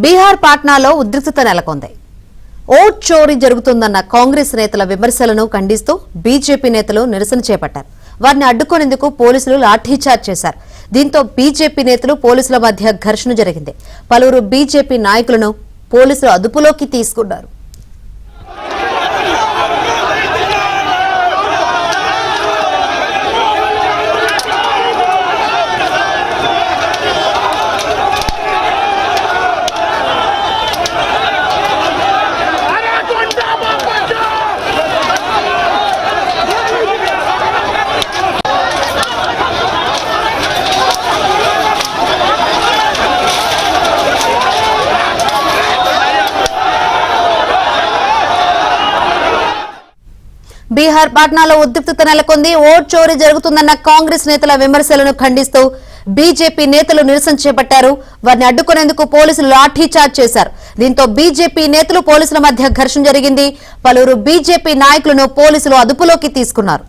బీహార్ పాట్నాలో ఉద్రిక్తత నెలకొంది. ఓట్ చోరీ జరుగుతుందన్న కాంగ్రెస్ నేతల విమర్శలను ఖండిస్తూ బీజేపీ నేతలు నిరసన చేపట్టారు. వారిని అడ్డుకునేందుకు పోలీసులు లాఠీచార్జ్ చేశారు. దీంతో బీజేపీ నేతలు పోలీసుల మధ్య ఘర్షణ జరిగింది. పలువురు బీజేపీ నాయకులను పోలీసులు అదుపులోకి తీసుకున్నారు. బీహార్ పాట్నాలో ఉద్రిక్తత నెలకొంది. ఓట్ చోరీ జరుగుతుందన్న కాంగ్రెస్ నేతల విమర్శలను ఖండిస్తూ బీజేపీ నేతలు నిరసన చేపట్టారు. వారిని అడ్డుకునేందుకు పోలీసులు లాఠీచార్జ్ చేశారు. దీంతో బీజేపీ నేతలు పోలీసుల మధ్య ఘర్షణ జరిగింది. పలువురు బీజేపీ నాయకులను పోలీసులు అదుపులోకి తీసుకున్నారు.